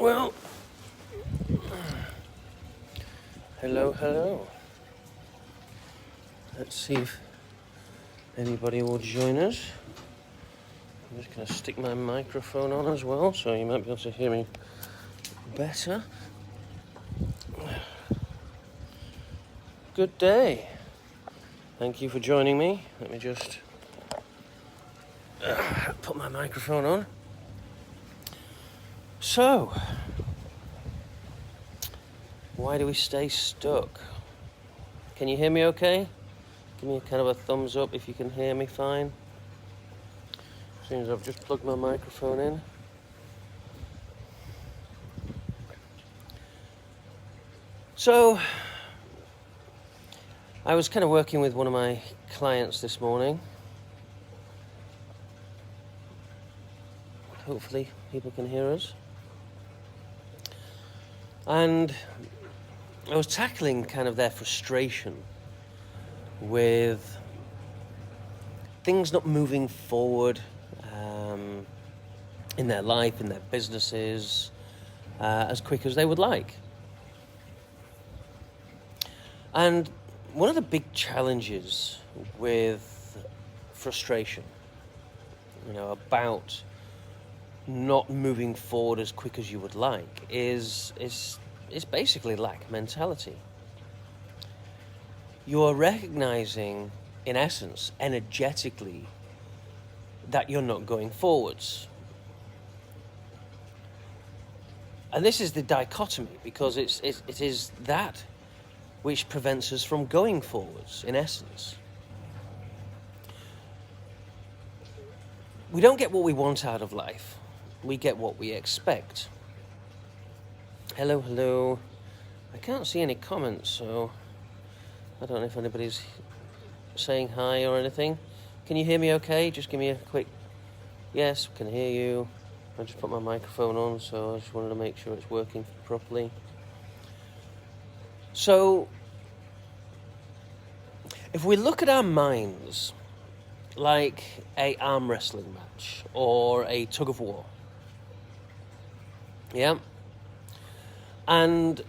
Well, hello. Let's see if anybody will join us. I'm just going to stick my microphone on as well, so you might be able to hear me better. Good day. Thank you for joining me. Let me just put my microphone on. So, why do we stay stuck? Can you hear me okay? Give me kind of a thumbs up if you can hear me fine. Seems I've just plugged my microphone in. So, I was kind of working with one of my clients this morning. Hopefully people can hear us. And I was tackling kind of their frustration with things not moving forward in their life, in their businesses, as quick as they would like. And one of the big challenges with frustration, about not moving forward as quick as you would like is basically lack mentality. You are recognizing, in essence, energetically, that you're not going forwards. And this is the dichotomy, because it is that which prevents us from going forwards, in essence. We don't get what we want out of life. We get what we expect. Hello. I can't see any comments, so I don't know if anybody's saying hi or anything. Can you hear me okay? Just give me a quick yes, can hear you. I just put my microphone on, so I just wanted to make sure it's working properly. So, if we look at our minds like a arm wrestling match or a tug of war, yeah, and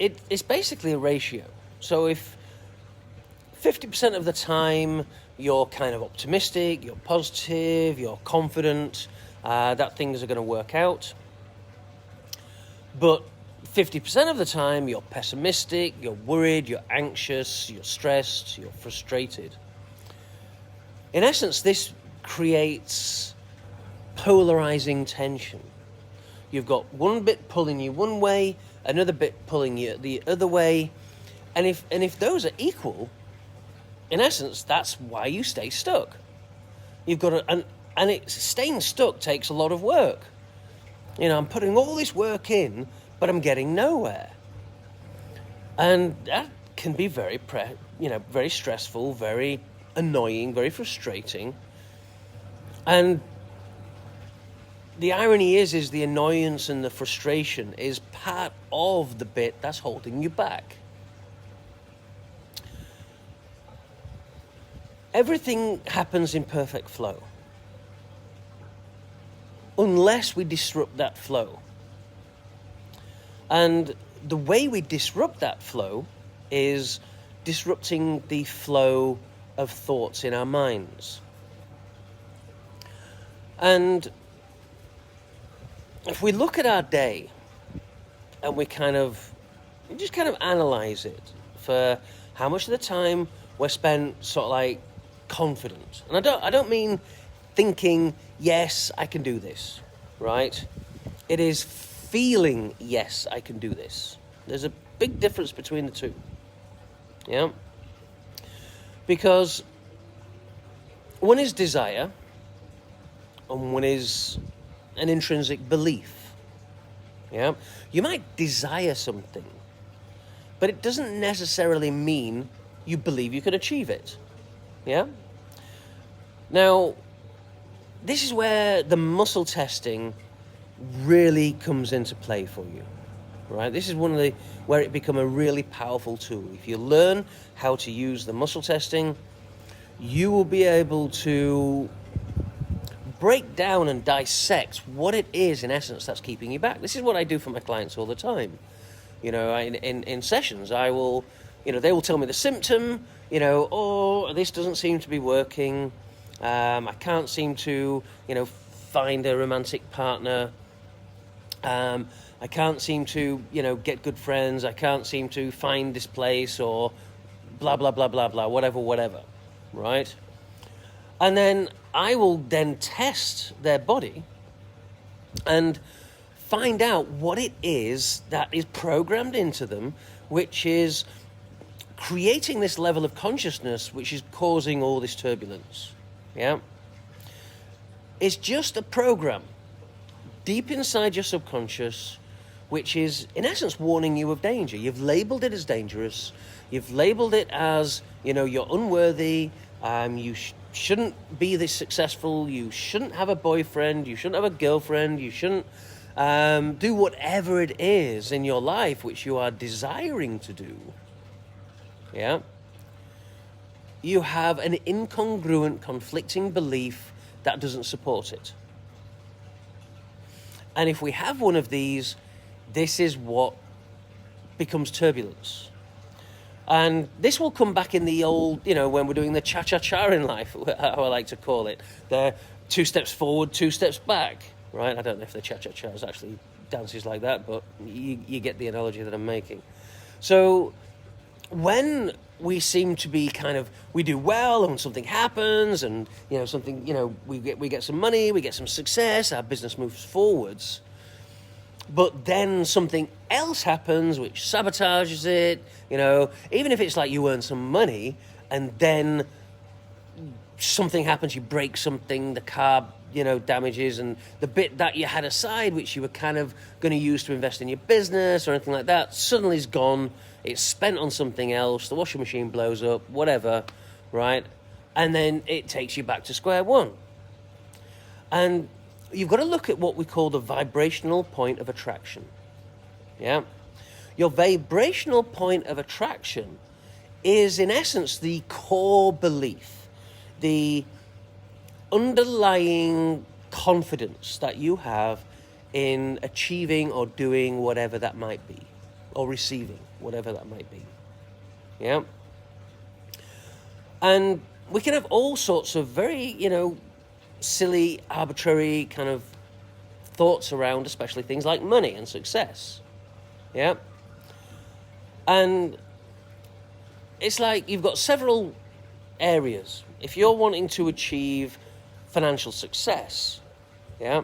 it's basically a ratio. So if 50% of the time you're kind of optimistic, you're positive, you're confident that things are going to work out, but 50% of the time you're pessimistic, you're worried, you're anxious, you're stressed, you're frustrated. In essence, this creates polarizing tension. You've got one bit pulling you one way, another bit pulling you the other way, and if those are equal, in essence, that's why you stay stuck. You've got to, and staying stuck takes a lot of work. I'm putting all this work in, but I'm getting nowhere, and that can be very very stressful, very annoying, very frustrating. And the irony is the annoyance and the frustration is part of the bit that's holding you back. Everything happens in perfect flow, unless we disrupt that flow. And the way we disrupt that flow is disrupting the flow of thoughts in our minds. And if we look at our day and we just analyze it for how much of the time we're spent sort of like confident. And I don't mean thinking, yes, I can do this, right? It is feeling, yes, I can do this. There's a big difference between the two. Yeah? Because one is desire and one is an intrinsic belief. Yeah? You might desire something, but it doesn't necessarily mean you believe you can achieve it. Yeah? Now, this is where the muscle testing really comes into play for you, right? This is where it become a really powerful tool. If you learn how to use the muscle testing, you will be able to break down and dissect what it is in essence that's keeping you back. This is what I do for my clients all the time. In sessions, I will, they will tell me the symptom, oh, this doesn't seem to be working. I can't seem to, find a romantic partner. I can't seem to, get good friends. I can't seem to find this place, or blah, blah, blah, blah, blah, whatever, right? And then I will then test their body and find out what it is that is programmed into them, which is creating this level of consciousness, which is causing all this turbulence, yeah? It's just a program deep inside your subconscious, which is, in essence, warning you of danger. You've labeled it as dangerous. You've labeled it as, you're unworthy. You shouldn't be this successful. You shouldn't have a boyfriend. You shouldn't have a girlfriend. You shouldn't do whatever it is in your life which you are desiring to do. Yeah? You have an incongruent, conflicting belief that doesn't support it. And if we have one of these, this is what becomes turbulence. And this will come back in the old, when we're doing the cha-cha-cha in life, how I like to call it. The 2 steps forward, 2 steps back, right? I don't know if the cha-cha-cha is actually dances like that, but you get the analogy that I'm making. So when we seem to be we do well and something happens and, we get some money, we get some success, our business moves forwards. But then something else happens which sabotages it, even if it's like you earn some money and then something happens, you break something, the car, damages, and the bit that you had aside, which you were going to use to invest in your business or anything like that, suddenly is gone. It's spent on something else, the washing machine blows up, whatever, right? And then it takes you back to square one. And you've got to look at what we call the vibrational point of attraction. Yeah? Your vibrational point of attraction is, in essence, the core belief, the underlying confidence that you have in achieving or doing whatever that might be, or receiving whatever that might be. Yeah? And we can have all sorts of very, silly, arbitrary kind of thoughts around, especially things like money and success. Yeah? And it's like you've got several areas. If you're wanting to achieve financial success, yeah,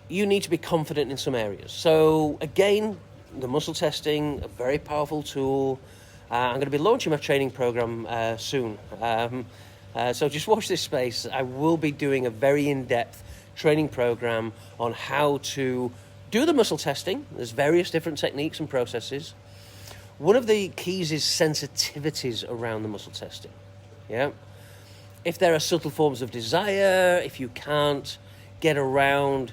you need to be confident in some areas. So again, the muscle testing, a very powerful tool. I'm going to be launching my training program soon. So just watch this space. I will be doing a very in-depth training program on how to do the muscle testing. There's various different techniques and processes. One of the keys is sensitivities around the muscle testing. Yeah. If there are subtle forms of desire, if you can't get around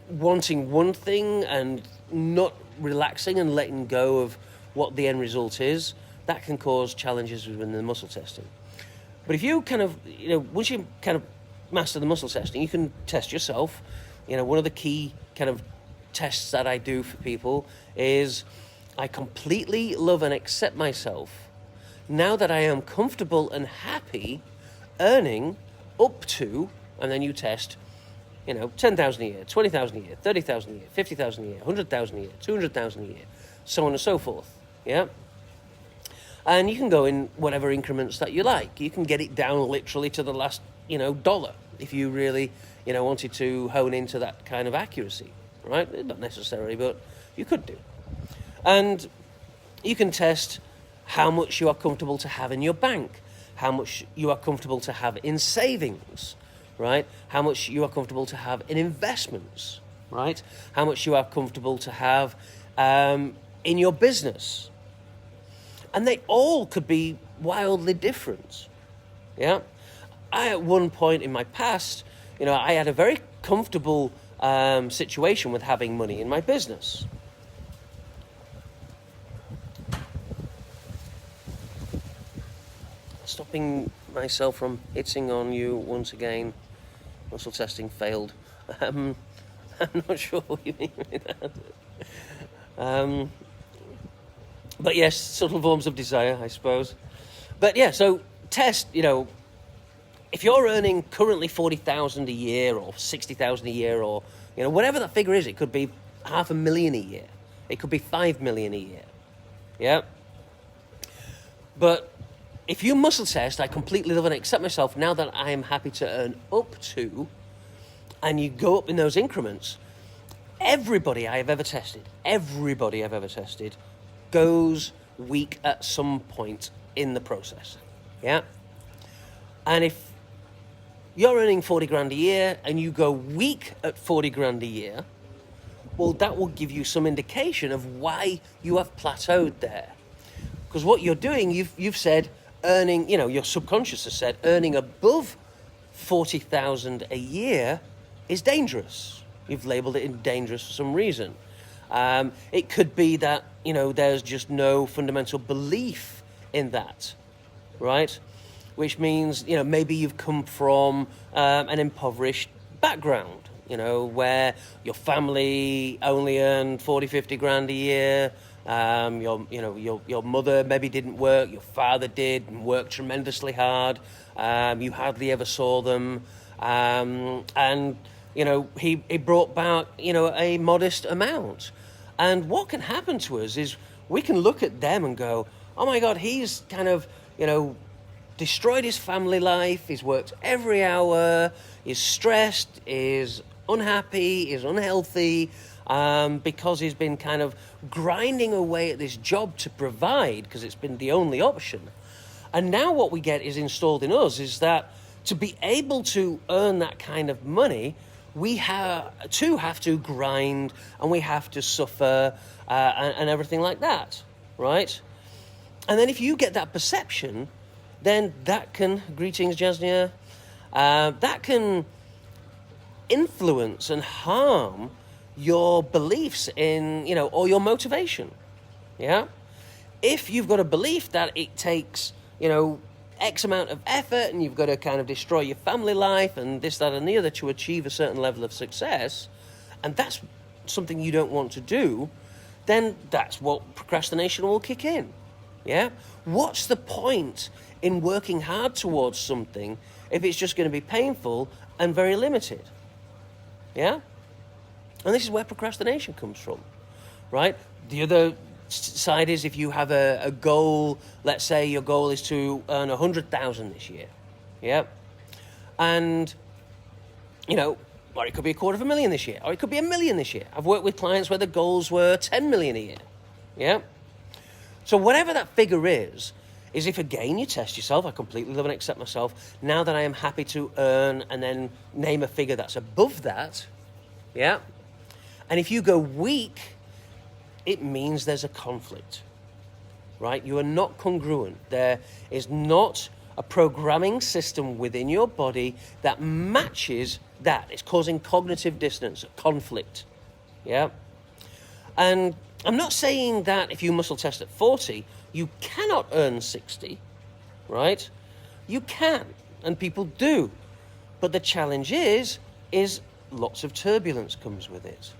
wanting one thing and not relaxing and letting go of what the end result is, that can cause challenges within the muscle testing. But if you once you master the muscle testing, you can test yourself. One of the key tests that I do for people is I completely love and accept myself now that I am comfortable and happy earning up to, and then you test, 10,000 a year, 20,000 a year, 30,000 a year, 50,000 a year, 100,000 a year, 200,000 a year, so on and so forth. Yeah. And you can go in whatever increments that you like. You can get it down literally to the last, dollar if you really, wanted to hone into that kind of accuracy, right? Not necessarily, but you could do. And you can test how much you are comfortable to have in your bank, how much you are comfortable to have in savings, right? How much you are comfortable to have in investments, right? How much you are comfortable to have in your business. And they all could be wildly different. Yeah. At one point in my past, I had a very comfortable situation with having money in my business. Stopping myself from hitting on you once again. Muscle testing failed. I'm not sure what you mean with that. But yes, subtle forms of desire, I suppose. But yeah, so test, if you're earning currently 40,000 a year or 60,000 a year or, whatever that figure is, it could be 500,000 a year. It could be 5 million a year. Yeah. But if you muscle test, I completely love and accept myself now that I am happy to earn up to, and you go up in those increments, everybody I've ever tested goes weak at some point in the process. Yeah. And if you're earning 40 grand a year and you go weak at 40 grand a year, well, that will give you some indication of why you have plateaued there. Because what you're doing, you've said earning, your subconscious has said earning above 40,000 a year is dangerous. You've labeled it dangerous for some reason. It could be that, there's just no fundamental belief in that, right? Which means, maybe you've come from an impoverished background, where your family only earned 40, 50 grand a year. Your mother maybe didn't work, your father did and worked tremendously hard. You hardly ever saw them. And he brought back, a modest amount. And what can happen to us is we can look at them and go, oh my God, he's kind of, destroyed his family life. He's worked every hour. He's stressed, is unhappy, is unhealthy, because he's been kind of grinding away at this job to provide because it's been the only option. And now what we get is installed in us is that to be able to earn that kind of money, we have to grind and we have to suffer and everything like that, right? And then if you get that perception, then that can, greetings Jasnia, that can influence and harm your beliefs in, or your motivation, yeah? If you've got a belief that it takes, X amount of effort and you've got to kind of destroy your family life and this, that, and the other to achieve a certain level of success, and that's something you don't want to do, then that's what procrastination will kick in, yeah? What's the point in working hard towards something if it's just going to be painful and very limited, yeah? And this is where procrastination comes from, right? The other side is if you have a goal, let's say your goal is to earn 100,000 this year, yeah? And, or it could be 250,000 this year, or it could be 1 million this year. I've worked with clients where the goals were 10 million a year, yeah? So whatever that figure is if again you test yourself, I completely love and accept myself, now that I am happy to earn, and then name a figure that's above that, yeah? And if you go weak, it means there's a conflict, right? You are not congruent. There is not a programming system within your body that matches that. It's causing cognitive dissonance, conflict, yeah? And I'm not saying that if you muscle test at 40, you cannot earn 60, right? You can, and people do. But the challenge is lots of turbulence comes with it,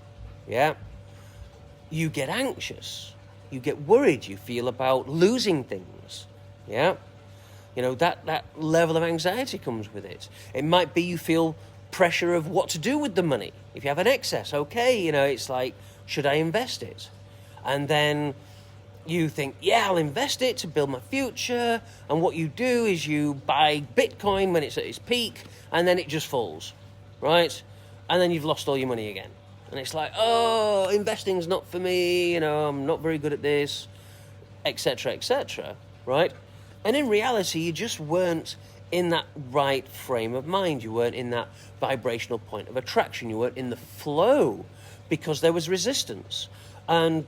yeah? You get anxious, you get worried, you feel about losing things, yeah? That level of anxiety comes with it. It might be you feel pressure of what to do with the money. If you have an excess, okay, it's like, should I invest it? And then you think, yeah, I'll invest it to build my future. And what you do is you buy Bitcoin when it's at its peak, and then it just falls, right? And then you've lost all your money again. And it's like, oh, investing's not for me, I'm not very good at this, etc., right? And in reality, you just weren't in that right frame of mind. You weren't in that vibrational point of attraction. You weren't in the flow because there was resistance. And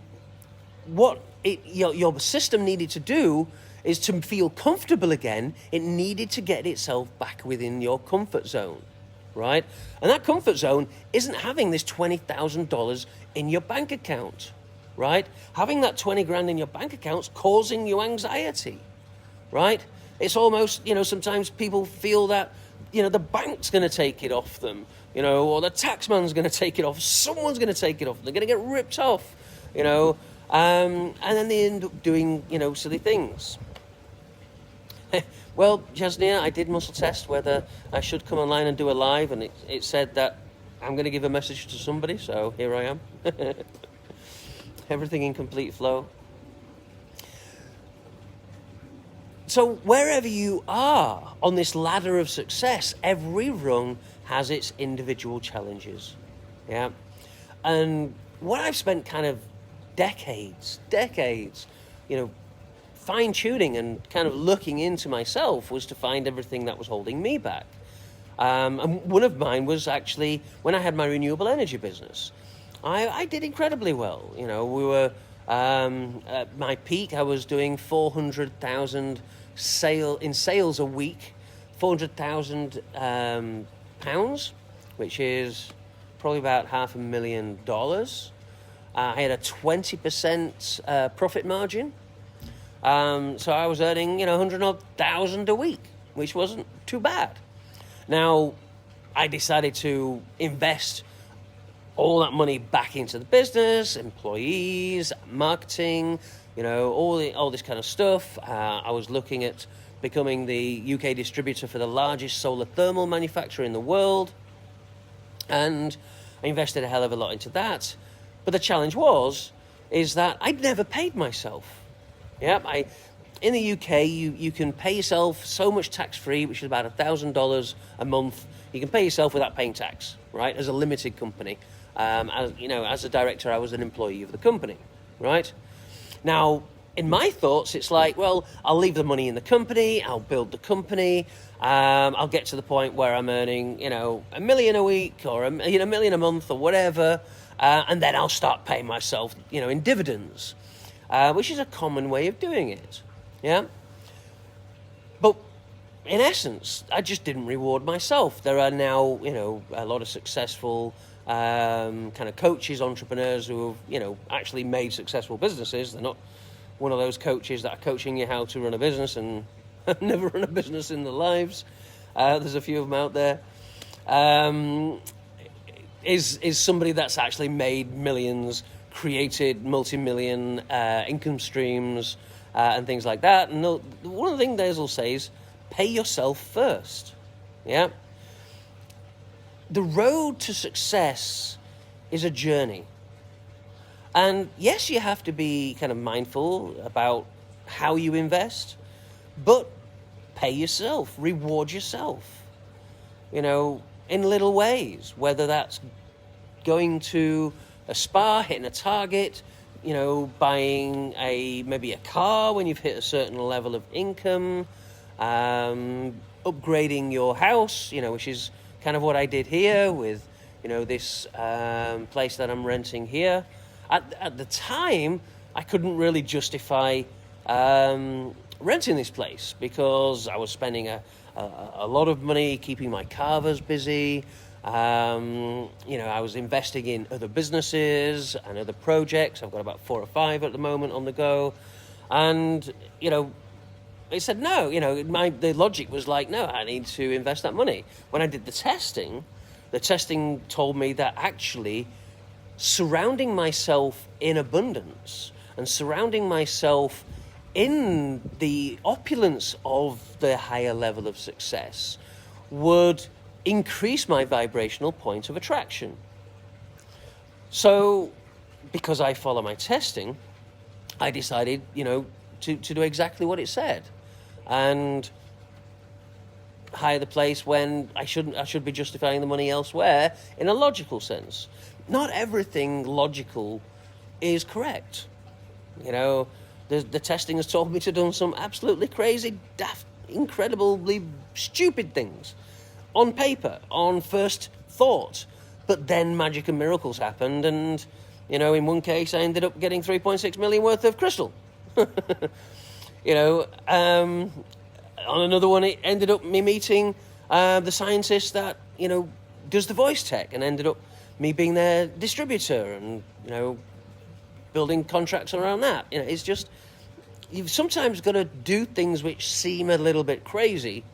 what your system needed to do is to feel comfortable again. It needed to get itself back within your comfort zone, right? And that comfort zone isn't having this $20,000 in your bank account, right? Having that 20 grand in your bank account's causing you anxiety, right? It's almost, sometimes people feel that, the bank's going to take it off them, or the taxman's going to take it off. Someone's going to take it off. They're going to get ripped off, and then they end up doing, silly things. Well, Jasnia, I did muscle test whether I should come online and do a live, and it said that I'm going to give a message to somebody, so here I am. Everything in complete flow. So wherever you are on this ladder of success, every rung has its individual challenges. Yeah. And what I've spent kind of decades, fine-tuning and kind of looking into myself was to find everything that was holding me back. And one of mine was actually when I had my renewable energy business. I did incredibly well. We were, at my peak, I was doing 400,000 sales a week, 400,000 pounds, which is probably about $500,000. I had a 20% profit margin. So I was earning, 100,000 a week, which wasn't too bad. Now, I decided to invest all that money back into the business, employees, marketing, all this kind of stuff. I was looking at becoming the UK distributor for the largest solar thermal manufacturer in the world. And I invested a hell of a lot into that. But the challenge is that I'd never paid myself. Yeah, in the UK, you can pay yourself so much tax-free, which is about $1,000 a month. You can pay yourself without paying tax, right, as a limited company. As a director, I was an employee of the company, right? Now, in my thoughts, it's like, well, I'll leave the money in the company, I'll build the company, I'll get to the point where I'm earning, $1 million a week or $1 million a month or whatever, and then I'll start paying myself, in dividends. Which is a common way of doing it, yeah? But in essence, I just didn't reward myself. There are now, a lot of successful kind of coaches, entrepreneurs who have, actually made successful businesses. They're not one of those coaches that are coaching you how to run a business and have never run a business in their lives. There's a few of them out there. Is somebody that's actually made millions, created multi-million income streams and things like that. And one of the things they will say is pay yourself first. Yeah. The road to success is a journey. And yes, you have to be kind of mindful about how you invest, but pay yourself, reward yourself, in little ways, whether that's going to a spa, hitting a target, buying maybe a car when you've hit a certain level of income, upgrading your house, which is kind of what I did here with, this place that I'm renting here. At the time, I couldn't really justify renting this place because I was spending a lot of money keeping my carvers busy. I was investing in other businesses and other projects. I've got about 4 or 5 at the moment on the go. And, they said no, the logic was like, no, I need to invest that money. When I did the testing told me that actually surrounding myself in abundance and surrounding myself in the opulence of the higher level of success would increase my vibrational point of attraction. So, because I follow my testing, I decided, to do exactly what it said. And hire the place when I should be justifying the money elsewhere in a logical sense. Not everything logical is correct. The testing has told me to do some absolutely crazy, daft, incredibly stupid things on paper, on first thought, but then magic and miracles happened, and in one case I ended up getting 3.6 million worth of crystal. On another one, it ended up me meeting the scientist that does the voice tech, and ended up me being their distributor and building contracts around that. It's just you've sometimes got to do things which seem a little bit crazy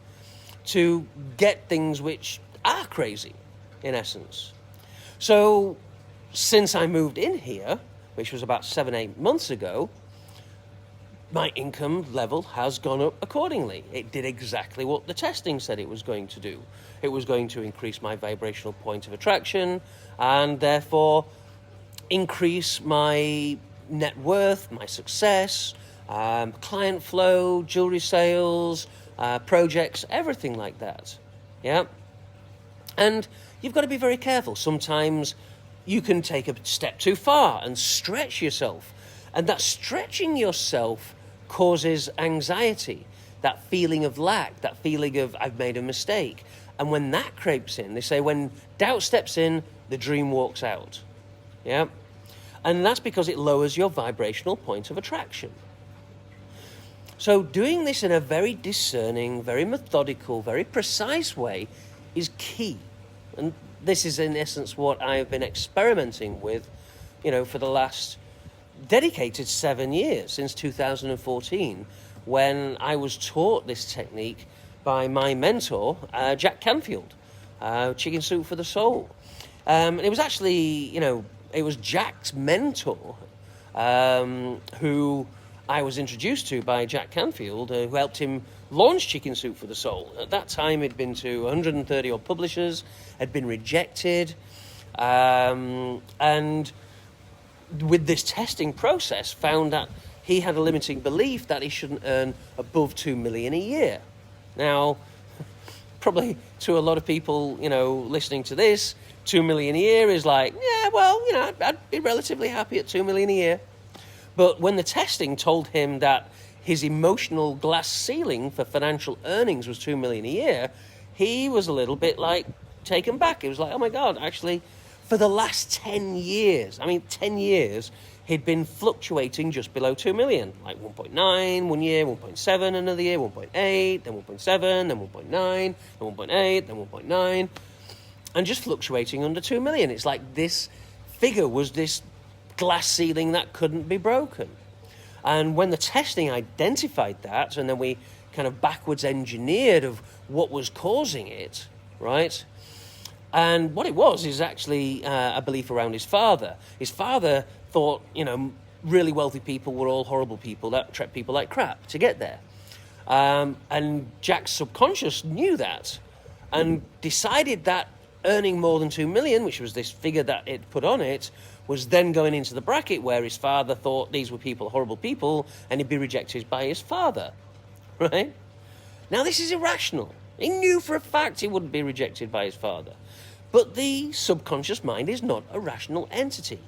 to get things which are crazy, in essence. So, since I moved in here, which was about 7-8 months ago, my income level has gone up accordingly. It did exactly what the testing said it was going to do. It was going to increase my vibrational point of attraction and therefore increase my net worth, my success, client flow, jewelry sales, projects, everything like that. Yeah. And you've got to be very careful. Sometimes you can take a step too far and stretch yourself. And that stretching yourself causes anxiety, that feeling of lack, that feeling of I've made a mistake. And when that creeps in, they say when doubt steps in, the dream walks out. Yeah? And that's because it lowers your vibrational point of attraction. So doing this in a very discerning, very methodical, very precise way is key. And this is in essence what I have been experimenting with, for the last dedicated 7 years, since 2014, when I was taught this technique by my mentor, Jack Canfield, Chicken Soup for the Soul. And it was actually, it was Jack's mentor who I was introduced to by Jack Canfield, who helped him launch Chicken Soup for the Soul. At that time, he'd been to 130 odd publishers, had been rejected, and with this testing process, found that he had a limiting belief that he shouldn't earn above $2 million a year. Now, probably to a lot of people, listening to this, $2 million a year is like, yeah, well, I'd be relatively happy at $2 million a year. But when the testing told him that his emotional glass ceiling for financial earnings was $2 million a year, he was a little bit like taken back. He was like, oh my God, actually, for the last 10 years, 10 years, he'd been fluctuating just below 2 million, like 1.9 one year, 1.7 another year, 1.8, then 1.7, then 1.9, then 1.8, then 1.9, and just fluctuating under 2 million. It's like this figure was this glass ceiling that couldn't be broken. And when the testing identified that, and then we kind of backwards engineered of what was causing it, right? And what it was is actually a belief around his father. His father thought, really wealthy people were all horrible people that treat people like crap to get there. And Jack's subconscious knew that and decided that earning more than 2 million, which was this figure that it put on it, was then going into the bracket where his father thought these were people, horrible people, and he'd be rejected by his father, right? Now, this is irrational. He knew for a fact he wouldn't be rejected by his father. But the subconscious mind is not a rational entity.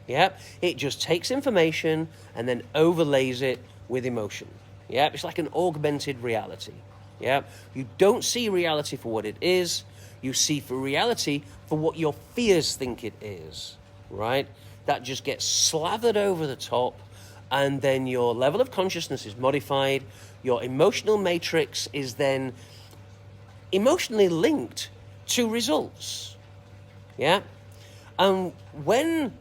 Yeah, it just takes information and then overlays it with emotion. Yeah, it's like an augmented reality. Yeah, you don't see reality for what it is. You see for reality for what your fears think it is. Right? That just gets slathered over the top, and then your level of consciousness is modified. Your emotional matrix is then emotionally linked to results. Yeah? And when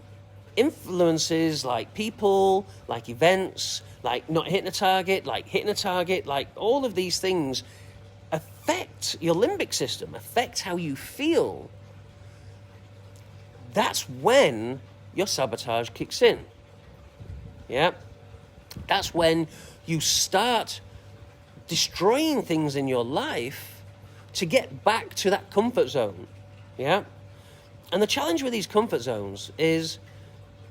influences like people, like events, like not hitting a target, like hitting a target, like all of these things affect your limbic system, affect how you feel, that's when your sabotage kicks in. Yeah? That's when you start destroying things in your life to get back to that comfort zone. Yeah? And the challenge with these comfort zones is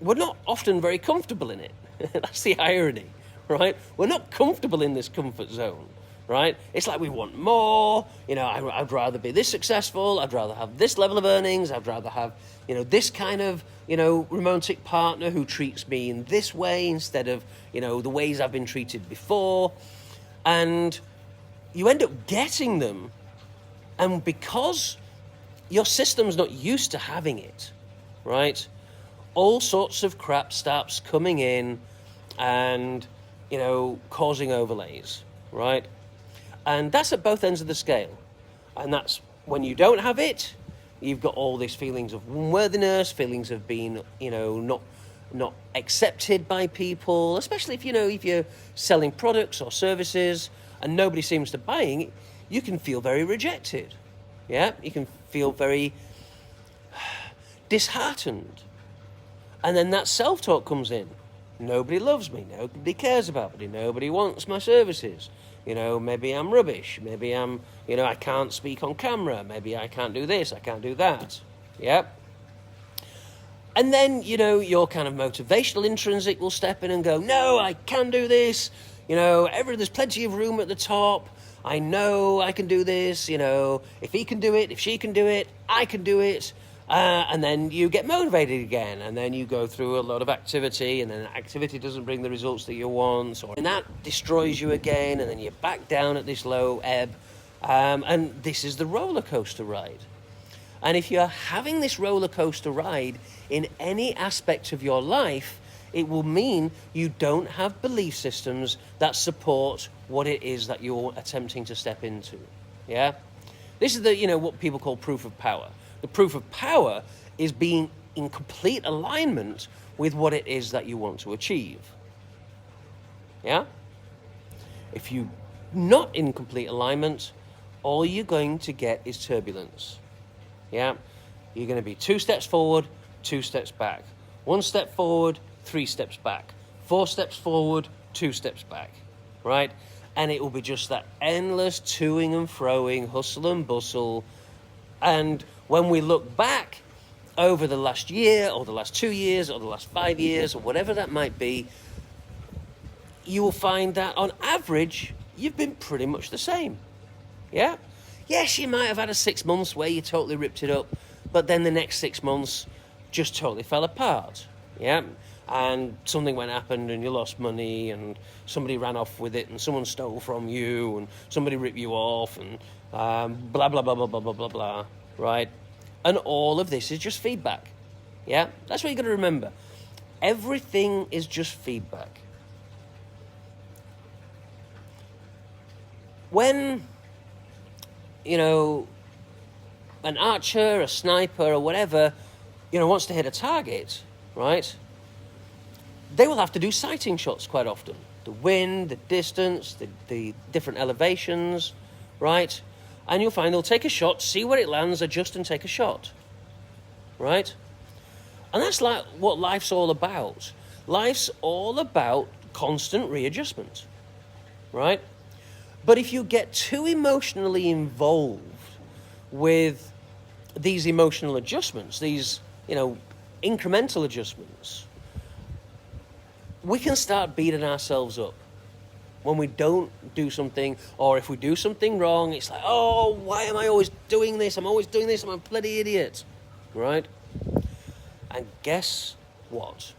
we're not often very comfortable in it. That's the irony, right? We're not comfortable in this comfort zone, right? It's like we want more, I'd rather be this successful, I'd rather have this level of earnings, I'd rather have, this kind of, romantic partner who treats me in this way instead of, the ways I've been treated before. And you end up getting them, and because your system's not used to having it, right? All sorts of crap starts coming in and, causing overlays, right? And that's at both ends of the scale. And that's when you don't have it, you've got all these feelings of unworthiness, feelings of being, not not accepted by people, especially if you're selling products or services and nobody seems to buying it, you can feel very rejected. Yeah, you can feel very disheartened. And then that self-talk comes in. Nobody loves me, nobody cares about me, nobody wants my services. Maybe I'm rubbish, maybe I can't speak on camera, maybe I can't do this, I can't do that. Yep. And then, your kind of motivational intrinsic will step in and go, no, I can do this. There's plenty of room at the top. I know I can do this. If he can do it, if she can do it, I can do it. And then you get motivated again. And then you go through a lot of activity. And then activity doesn't bring the results that you want. And that destroys you again. And then you're back down at this low ebb. And this is the roller coaster ride. And if you're having this roller coaster ride in any aspect of your life, it will mean you don't have belief systems that support what it is that you're attempting to step into. Yeah? This is what people call proof of power. The proof of power is being in complete alignment with what it is that you want to achieve. Yeah? If you're not in complete alignment, all you're going to get is turbulence. Yeah, you're going to be 2 steps forward, 2 steps back. 1 step forward, 3 steps back. 4 steps forward, 2 steps back. Right? And it will be just that endless toing and froing, hustle and bustle. And when we look back over the last year or the last 2 years or the last 5 years or whatever that might be, you will find that on average, you've been pretty much the same. Yeah? Yes, you might have had a 6 months where you totally ripped it up, but then the next 6 months just totally fell apart. Yeah, and something happened and you lost money and somebody ran off with it and someone stole from you and somebody ripped you off and blah, blah, blah, blah, blah, blah, blah, blah, right? And all of this is just feedback. Yeah, that's what you got to remember. Everything is just feedback. When an archer, a sniper, or whatever, wants to hit a target, right? They will have to do sighting shots quite often. The wind, the distance, the different elevations, right? And you'll find they'll take a shot, see where it lands, adjust and take a shot, right? And that's like what life's all about. Life's all about constant readjustment, right? But if you get too emotionally involved with these emotional adjustments, these, incremental adjustments, we can start beating ourselves up when we don't do something, or if we do something wrong, it's like, oh, why am I always doing this? I'm always doing this. I'm a bloody idiot, right? And guess what?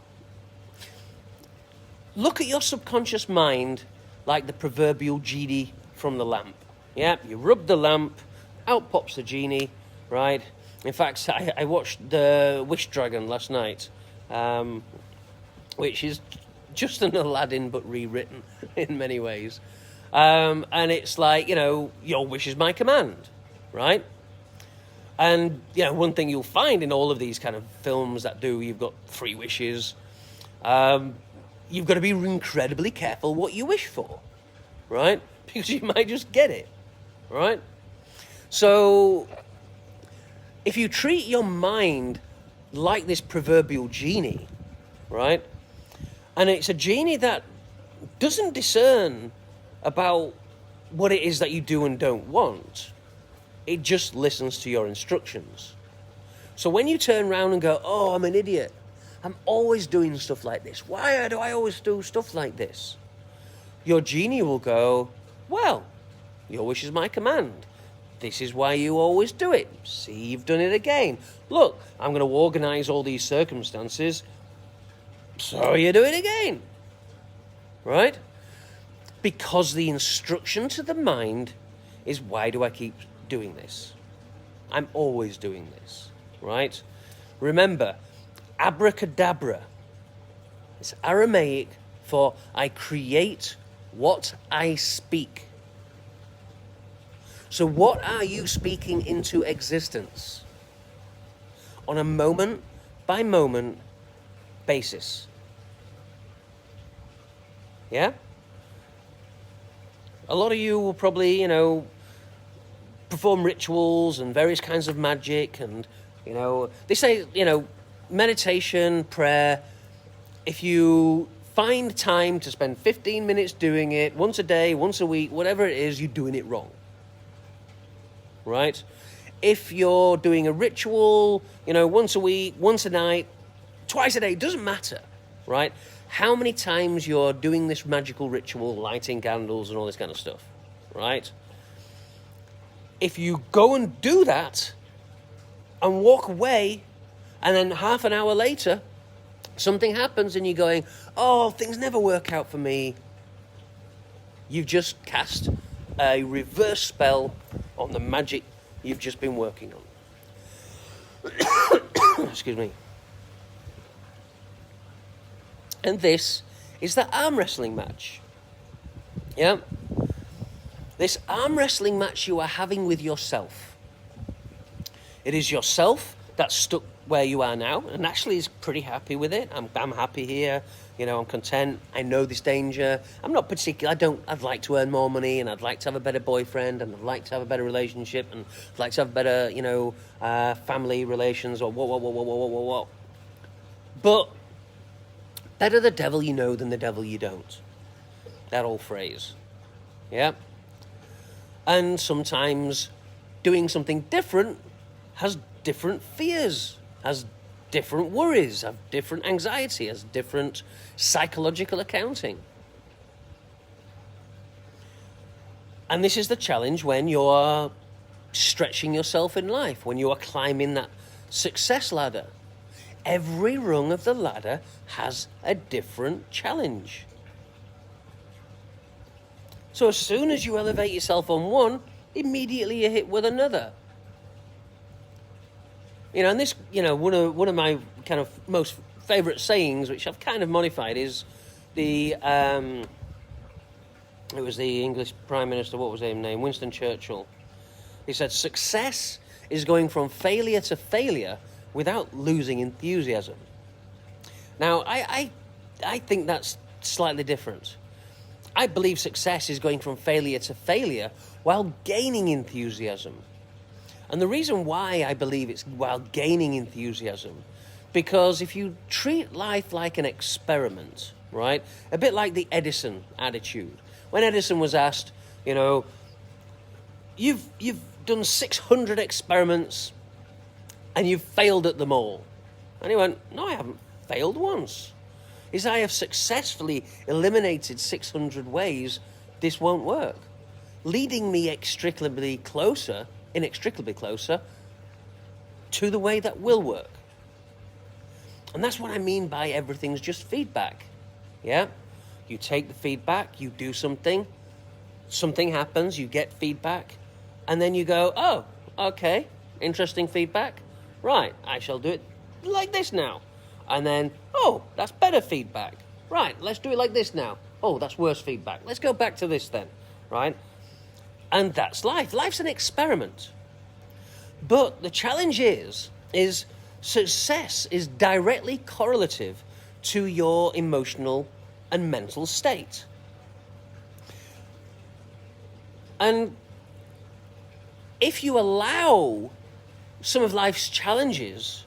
Look at your subconscious mind like the proverbial genie from the lamp. Yeah, you rub the lamp, out pops the genie, right? In fact, I watched the Wish Dragon last night, which is just an Aladdin but rewritten in many ways. And it's like, your wish is my command, right? And, one thing you'll find in all of these kind of films that you've got 3 wishes, you've got to be incredibly careful what you wish for, right? Because you might just get it, right? So if you treat your mind like this proverbial genie, right? And it's a genie that doesn't discern about what it is that you do and don't want. It just listens to your instructions. So when you turn around and go, oh, I'm an idiot. I'm always doing stuff like this. Why do I always do stuff like this? Your genie will go, well, your wish is my command. This is why you always do it. See, you've done it again. Look, I'm going to organize all these circumstances so you do it again. Right? Because the instruction to the mind is, why do I keep doing this? I'm always doing this. Right? Remember, abracadabra. It's Aramaic for I create what I speak. So what are you speaking into existence? On a moment by moment, basis. Yeah? A lot of you will probably, perform rituals and various kinds of magic, and, they say, meditation, prayer, if you find time to spend 15 minutes doing it once a day, once a week, whatever it is, you're doing it wrong. Right? If you're doing a ritual, once a week, once a night, twice a day, it doesn't matter, right? How many times you're doing this magical ritual, lighting candles and all this kind of stuff, right? If you go and do that and walk away, and then half an hour later, something happens and you're going, oh, things never work out for me, you've just cast a reverse spell on the magic you've just been working on. Excuse me. And this is the arm wrestling match. Yeah? This arm wrestling match you are having with yourself. It is yourself that's stuck where you are now, and actually is pretty happy with it. I'm happy here. I'm content. I know this danger. I'm not particular. I'd like to earn more money, and I'd like to have a better boyfriend, and I'd like to have a better relationship, and I'd like to have better, family relations, or what. But better the devil you know than the devil you don't. That old phrase. Yeah? And sometimes doing something different has different fears, has different worries, has different anxiety, has different psychological accounting. And this is the challenge when you're stretching yourself in life, when you are climbing that success ladder. Every rung of the ladder has a different challenge. So as soon as you elevate yourself on one, immediately you're hit with another. And this, one of my kind of most favourite sayings, which I've kind of modified, is it was the English Prime Minister, what was his name? Winston Churchill. He said, success is going from failure to failure without losing enthusiasm. Now, I think that's slightly different. I believe success is going from failure to failure while gaining enthusiasm. And the reason why I believe it's while gaining enthusiasm, because if you treat life like an experiment, right, a bit like the Edison attitude. When Edison was asked, you've done 600 experiments and you've failed at them all. And he went, no, I haven't failed once. I have successfully eliminated 600 ways this won't work, leading me inextricably closer to the way that will work. And that's what I mean by everything's just feedback. Yeah? You take the feedback, you do something happens, you get feedback, and then you go, oh, okay, interesting feedback. Right, I shall do it like this now. And then, oh, that's better feedback. Right, let's do it like this now. Oh, that's worse feedback. Let's go back to this then, right? And that's life. Life's an experiment. But the challenge is success is directly correlative to your emotional and mental state. And if you allow some of life's challenges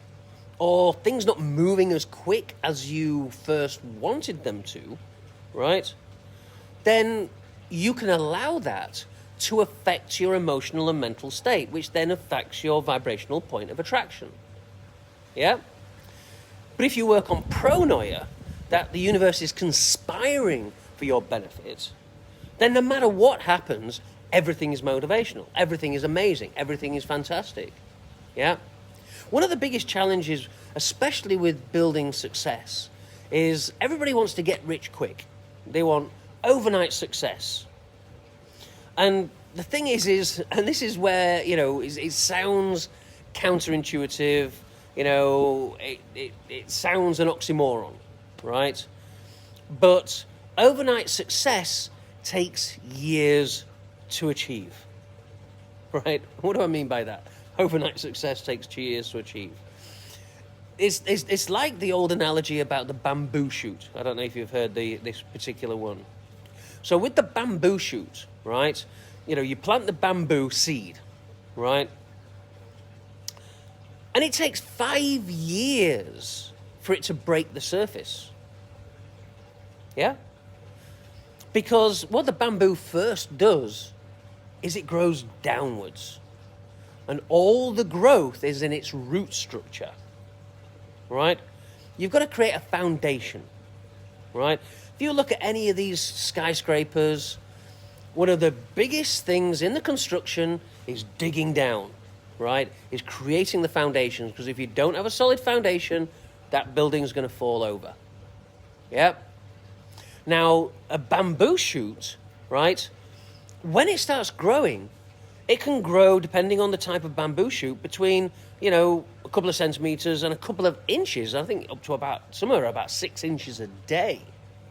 or things not moving as quick as you first wanted them to, right, then you can allow that to affect your emotional and mental state, which then affects your vibrational point of attraction. Yeah? But if you work on pronoia, that the universe is conspiring for your benefit, then no matter what happens, everything is motivational, everything is amazing, everything is fantastic. Yeah? One of the biggest challenges, especially with building success, is everybody wants to get rich quick. They want overnight success. And the thing is, and this is where, it sounds counterintuitive, it sounds an oxymoron, right? But overnight success takes years to achieve, right? What do I mean by that? Overnight success takes 2 years to achieve. it's like the old analogy about the bamboo shoot. I don't know if you've heard this particular one. So with the bamboo shoot, right, you plant the bamboo seed, right? And it takes 5 years for it to break the surface. Yeah? Because what the bamboo first does is it grows downwards. And all the growth is in its root structure. Right? You've got to create a foundation. Right? If you look at any of these skyscrapers, one of the biggest things in the construction is digging down. Right? Is creating the foundations. Because if you don't have a solid foundation, that building's going to fall over. Yep. Now, a bamboo shoot, right, when it starts growing, it can grow, depending on the type of bamboo shoot, between, a couple of centimeters and a couple of inches. I think up to somewhere about 6 inches a day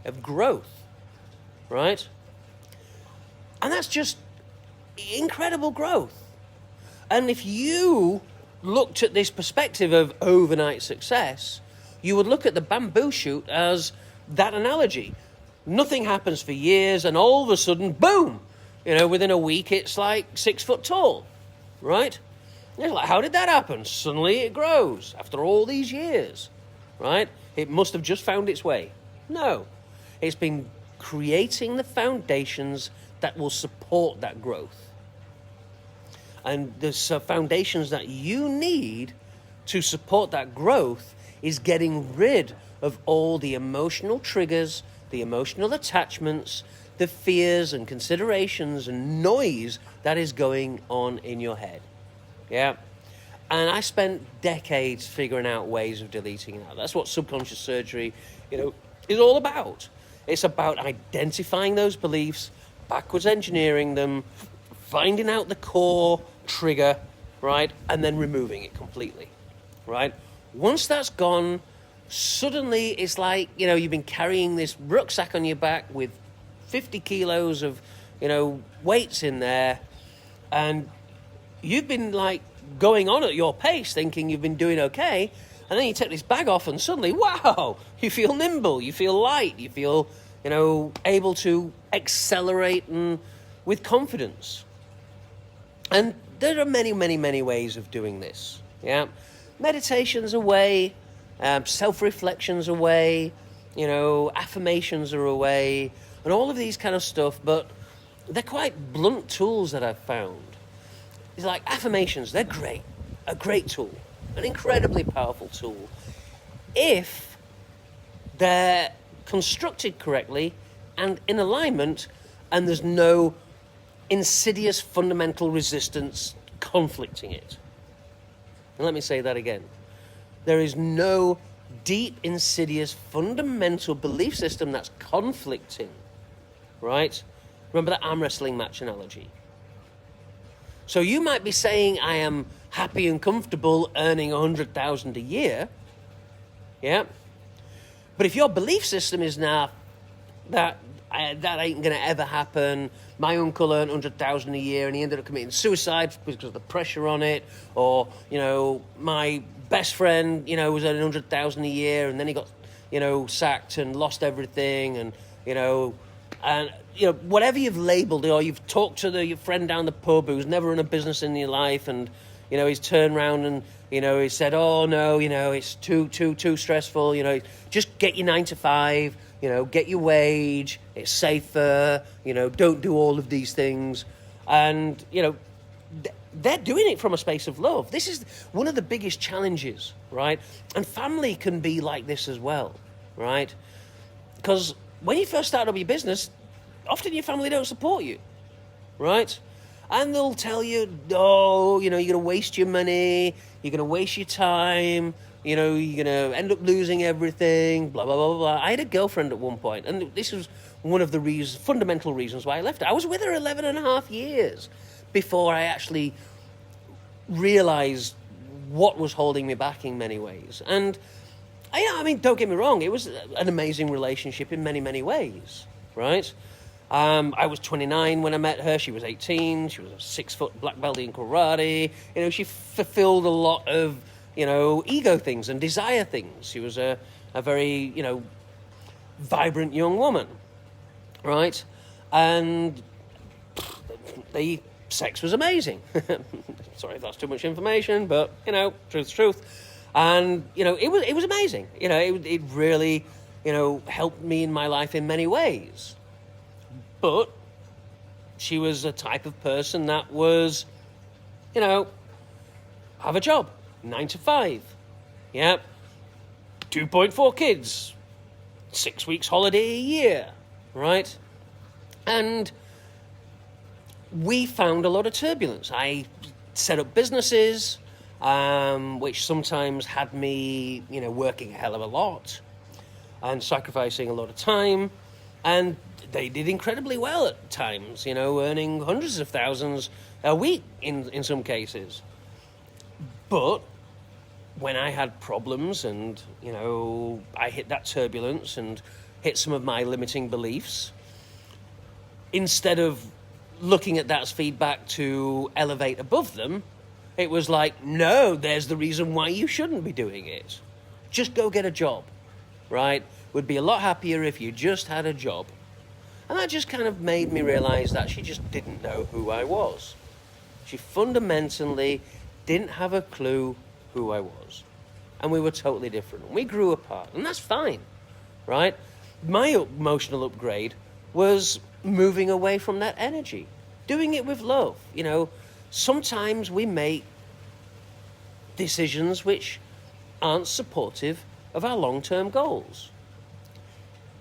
of growth, right? And that's just incredible growth. And if you looked at this perspective of overnight success, you would look at the bamboo shoot as that analogy. Nothing happens for years, and all of a sudden, boom! Within a week, it's like 6 foot tall, right? It's like, how did that happen? Suddenly it grows after all these years, right? It must have just found its way. No. It's been creating the foundations that will support that growth. And the foundations that you need to support that growth is getting rid of all the emotional triggers, the emotional attachments, the fears and considerations and noise that is going on in your head. Yeah. And I spent decades figuring out ways of deleting it out. That's what subconscious surgery, is all about. It's about identifying those beliefs, backwards engineering them, finding out the core trigger, right? And then removing it completely, right? Once that's gone, suddenly it's like, you've been carrying this rucksack on your back with 50 kilos of, weights in there, and you've been like going on at your pace thinking you've been doing okay, and then you take this bag off and suddenly, wow, you feel nimble, you feel light, you feel, able to accelerate and with confidence. And there are many, many, many ways of doing this. Yeah. Meditation's a way. Self-reflection's a way, affirmations are a way, and all of these kind of stuff, but they're quite blunt tools that I've found. It's like affirmations, they're great, a great tool, an incredibly powerful tool, if they're constructed correctly and in alignment, and there's no insidious fundamental resistance conflicting it. And let me say that again. There is no deep, insidious, fundamental belief system that's conflicting, right? Remember that arm wrestling match analogy? So you might be saying, I am happy and comfortable earning $100,000 a year, yeah? But if your belief system is now that ain't going to ever happen, my uncle earned $100,000 a year and he ended up committing suicide because of the pressure on it, or, my best friend, was earning $100,000 a year, and then he got, sacked and lost everything, and whatever you've labelled, or you've talked to your friend down the pub who's never run a business in your life, and he's turned around and he said, oh no, it's too stressful. Just get your 9 to 5. Get your wage. It's safer. Don't do all of these things, and they're doing it from a space of love. This is one of the biggest challenges, right? And family can be like this as well, right? Because when you first start up your business, often your family don't support you, right? And they'll tell you, oh, you're going to waste your money, you're going to waste your time, you're going to end up losing everything, blah, blah, blah, blah. I had a girlfriend at one point, and this was one of the fundamental reasons why I left her. I was with her 11 and a half years before I actually realized what was holding me back in many ways. And don't get me wrong, it was an amazing relationship in many, many ways, right? I was 29 when I met her. She was 18. She was a 6-foot black belt in karate. She fulfilled a lot of ego things and desire things. She was a very, vibrant young woman, right? And the sex was amazing. Sorry if that's too much information, but, truth's truth. And, it was amazing. It really, helped me in my life in many ways. But she was a type of person that was, have a job, 9 to 5. Yeah. 2.4 kids, 6 weeks holiday a year, right? And we found a lot of turbulence. I set up businesses, which sometimes had me, working a hell of a lot and sacrificing a lot of time. And they did incredibly well at times, earning hundreds of thousands a week in some cases. But when I had problems and, I hit that turbulence and hit some of my limiting beliefs, instead of looking at that as feedback to elevate above them, it was like, no, there's the reason why you shouldn't be doing it. Just go get a job, right? Would be a lot happier if you just had a job. And that just kind of made me realize that she just didn't know who I was. She fundamentally didn't have a clue who I was. And we were totally different. We grew apart, and that's fine, right? My emotional upgrade was moving away from that energy, doing it with love. Sometimes we make decisions which aren't supportive of our long-term goals.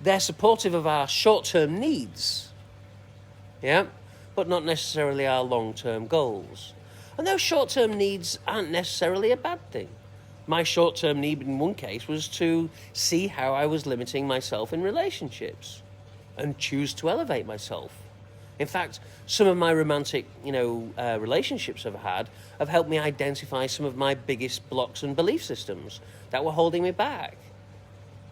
They're supportive of our short-term needs, yeah, but not necessarily our long-term goals. And those short-term needs aren't necessarily a bad thing. My short-term need in one case was to see how I was limiting myself in relationships and choose to elevate myself. In fact, some of my romantic, relationships I've had have helped me identify some of my biggest blocks and belief systems that were holding me back.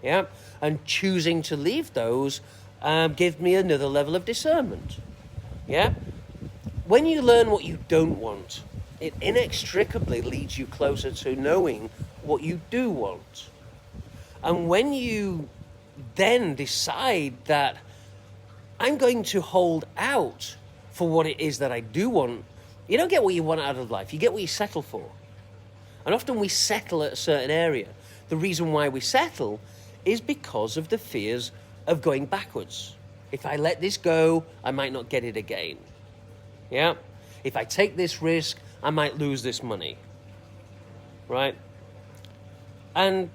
Yeah, and choosing to leave those give me another level of discernment. Yeah, when you learn what you don't want, it inextricably leads you closer to knowing what you do want. And when you then decide that I'm going to hold out for what it is that I do want, you don't get what you want out of life. You get what you settle for. And often we settle at a certain area. The reason why we settle is because of the fears of going backwards. If I let this go, I might not get it again. Yeah? If I take this risk, I might lose this money. Right? And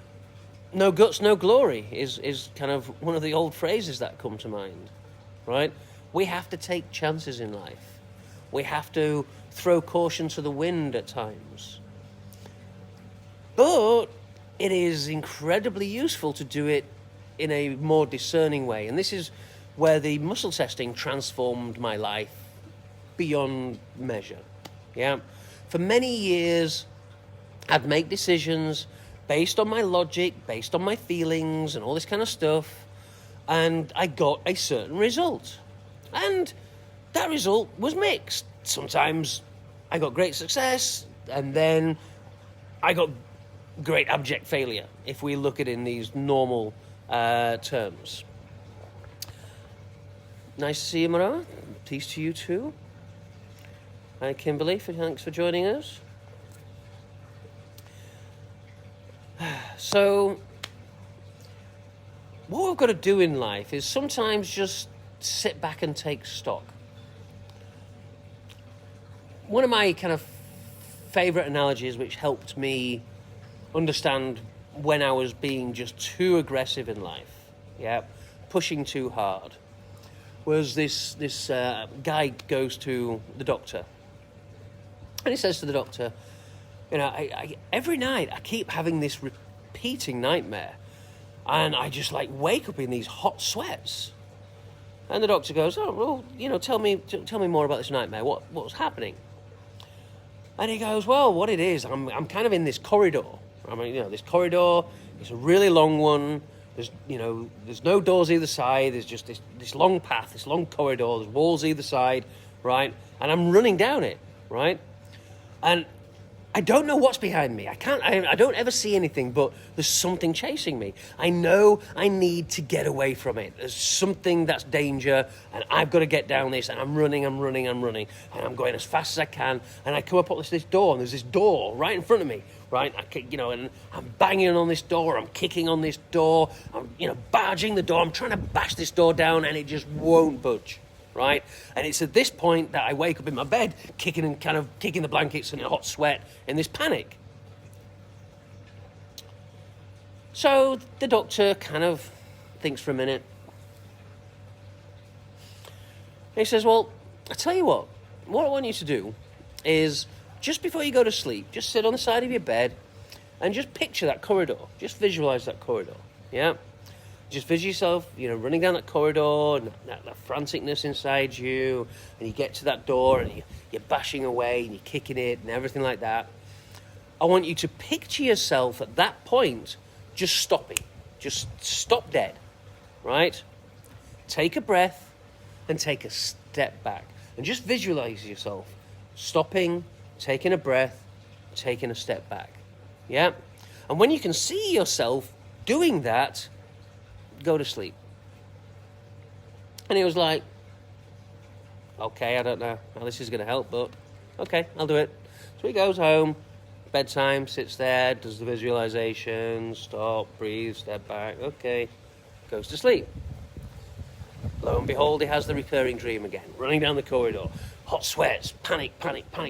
no guts, no glory is kind of one of the old phrases that come to mind. Right? We have to take chances in life. We have to throw caution to the wind at times. But it is incredibly useful to do it in a more discerning way. And this is where the muscle testing transformed my life beyond measure. Yeah. For many years, I'd make decisions based on my logic, based on my feelings and all this kind of stuff. And I got a certain result. And that result was mixed. Sometimes I got great success, and then I got great abject failure, if we look at it in these normal terms. Nice to see you, Mara. Peace to you too. Hi, Kimberly. Thanks for joining us. So, what we've got to do in life is sometimes just sit back and take stock. One of my kind of favorite analogies, which helped me understand when I was being just too aggressive in life, yeah, pushing too hard, was this guy goes to the doctor, and he says to the doctor, I every night I keep having this repeating nightmare, and I just wake up in these hot sweats. And the doctor goes, oh well, tell me more about this nightmare. What's happening? And he goes, well, what it is, I'm kind of in this corridor. This corridor, it's a really long one. There's no doors either side. There's just this long path, this long corridor. There's walls either side, right? And I'm running down it, right? And I don't know what's behind me. I don't ever see anything, but there's something chasing me. I know I need to get away from it. There's something that's danger, and I've got to get down this, and I'm running, and I'm going as fast as I can, and I come up on this door, and there's this door right in front of me, right? And I'm banging on this door, I'm kicking on this door, I'm, barging the door, I'm trying to bash this door down, and it just won't budge. Right? And it's at this point that I wake up in my bed, kicking the blankets in a hot sweat in this panic. So the doctor kind of thinks for a minute. And he says, well, I tell you what I want you to do is just before you go to sleep, just sit on the side of your bed and just picture that corridor. Just visualize that corridor. Yeah? Just visualize yourself, running down that corridor, and that franticness inside you, and you get to that door, and you're bashing away, and you're kicking it, and everything like that. I want you to picture yourself at that point just stopping. Just stop dead, right? Take a breath, and take a step back. And just visualize yourself stopping, taking a breath, taking a step back. Yeah? And when you can see yourself doing that, go to sleep. And he was like, okay, I don't know how this is going to help, but okay, I'll do it. So he goes home, bedtime, sits there, does the visualization, stop, breathe, step back, okay, goes to sleep. Lo and behold, he has the recurring dream again, running down the corridor, hot sweats, panic,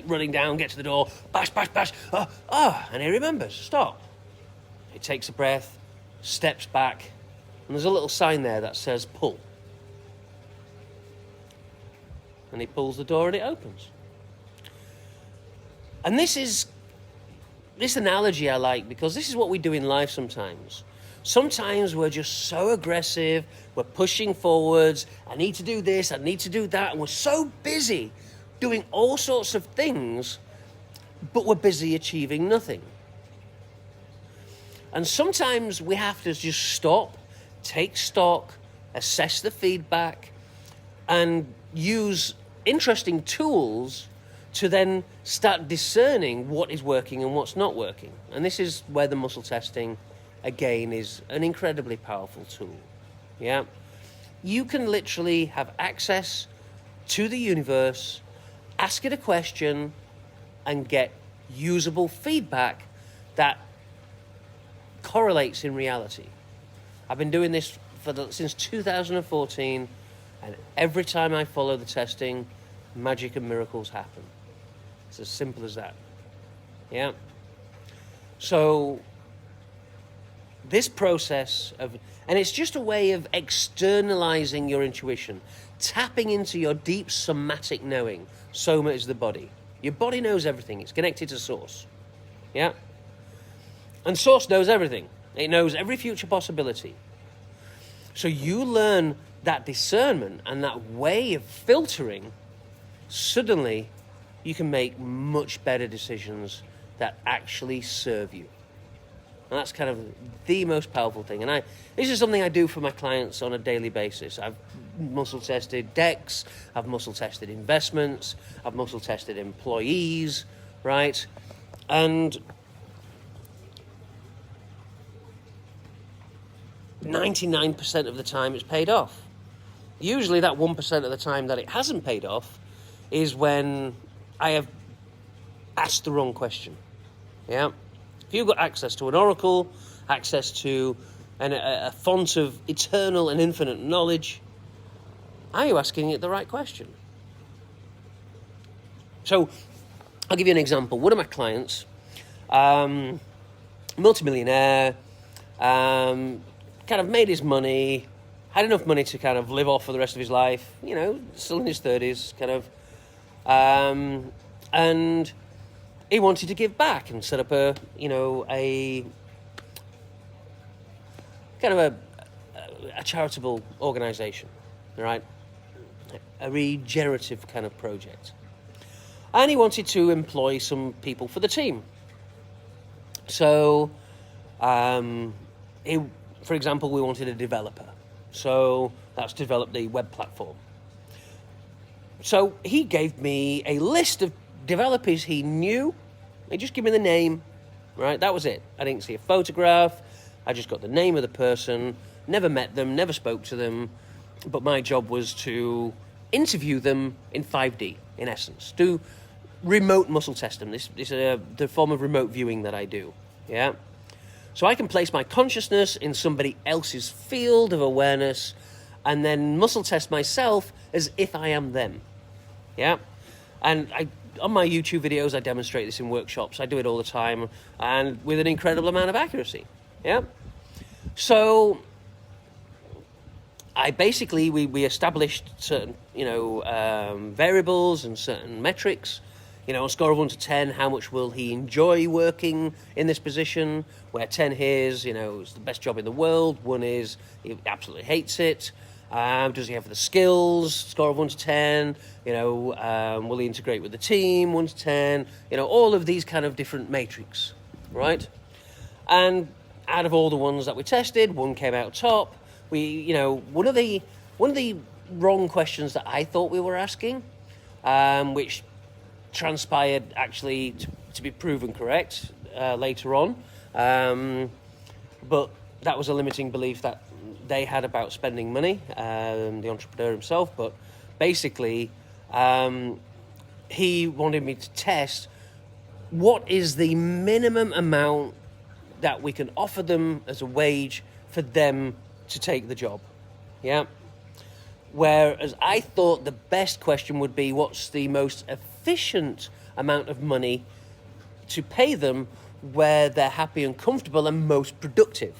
running down, get to the door, bash, and he remembers, stop. He takes a breath, steps back, and there's a little sign there that says pull. And he pulls the door and it opens. And this analogy I like, because this is what we do in life sometimes. Sometimes we're just so aggressive, we're pushing forwards, I need to do this, I need to do that, and we're so busy doing all sorts of things, but we're busy achieving nothing. And sometimes we have to just stop, take stock, assess the feedback, and use interesting tools to then start discerning what is working and what's not working. And this is where the muscle testing, again, is an incredibly powerful tool. Yeah? You can literally have access to the universe, ask it a question, and get usable feedback that correlates in reality. I've been doing this since 2014, and every time I follow the testing, magic and miracles happen. It's as simple as that. Yeah? So, this process and it's just a way of externalizing your intuition, tapping into your deep somatic knowing. Soma is the body. Your body knows everything. It's connected to Source. Yeah? And Source knows everything. It knows every future possibility. So you learn that discernment and that way of filtering, suddenly you can make much better decisions that actually serve you. And that's kind of the most powerful thing. And this is something I do for my clients on a daily basis. I've muscle tested decks, I've muscle tested investments, I've muscle tested employees, right? And 99% of the time it's paid off. Usually that 1% of the time that it hasn't paid off is when I have asked the wrong question. Yeah? If you've got access to an oracle, access to a font of eternal and infinite knowledge, are you asking it the right question? So, I'll give you an example. One of my clients, multimillionaire, kind of made his money, had enough money to kind of live off for the rest of his life, still in his 30s, kind of, and he wanted to give back and set up a kind of a charitable organization, right? A regenerative kind of project. And he wanted to employ some people for the team. So, for example, we wanted a developer. So that's developed the web platform. So he gave me a list of developers he knew They just give me the name, right? That was it. I didn't see a photograph. I just got the name of the person, never met them, never spoke to them. But my job was to interview them in 5D, in essence. Do remote muscle test them. This is the form of remote viewing that I do, yeah? So I can place my consciousness in somebody else's field of awareness and then muscle test myself as if I am them, yeah? And on my YouTube videos, I demonstrate this in workshops. I do it all the time, and with an incredible amount of accuracy, yeah? So I basically, we established certain, variables and certain metrics. On a score of 1 to 10, how much will he enjoy working in this position? Where 10 is, it's the best job in the world. 1 is he absolutely hates it. Does he have the skills? Score of 1 to 10. Will he integrate with the team? 1 to 10. All of these kind of different matrix, right? And out of all the ones that we tested, 1 came out top. One of the wrong questions that I thought we were asking, which transpired actually to be proven correct later on, but that was a limiting belief that they had about spending money, the entrepreneur himself. But basically, he wanted me to test what is the minimum amount that we can offer them as a wage for them to take the job, yeah? Whereas I thought the best question would be, what's the most efficient amount of money to pay them where they're happy and comfortable and most productive,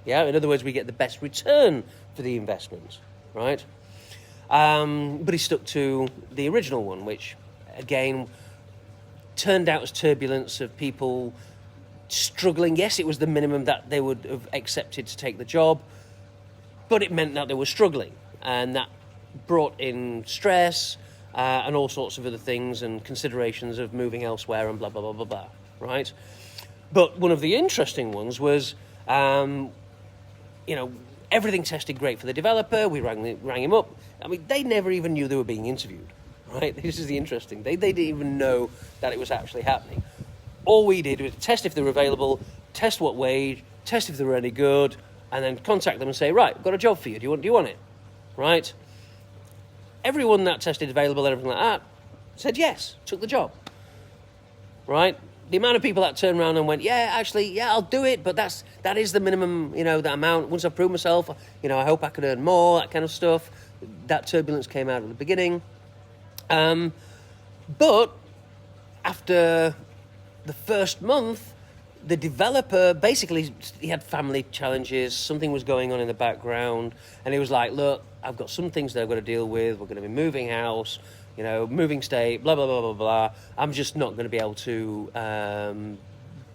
yeah? In other words, we get the best return for the investment, right? But he stuck to the original one, which, again, turned out as turbulence of people struggling. Yes, it was the minimum that they would have accepted to take the job, but it meant that they were struggling, and that brought in stress and all sorts of other things and considerations of moving elsewhere and blah, blah, blah, blah, blah, right? But one of the interesting ones was, everything tested great for the developer. We rang him up. I mean, they never even knew they were being interviewed, right? This is the interesting. They didn't even know that it was actually happening. All we did was test if they were available, test what wage, test if they were any good, and then contact them and say, right, I've got a job for you. Do you want it? Right? Everyone that tested available and everything like that said yes, took the job. Right? The amount of people that turned around and went, I'll do it, but that is the minimum, that amount. Once I've proved myself, I hope I can earn more, that kind of stuff. That turbulence came out at the beginning. But after the first month, the developer, basically, he had family challenges, something was going on in the background, and he was like, look, I've got some things that I've got to deal with, we're going to be moving house, moving state, blah, blah, blah, blah, blah. I'm just not going to be able to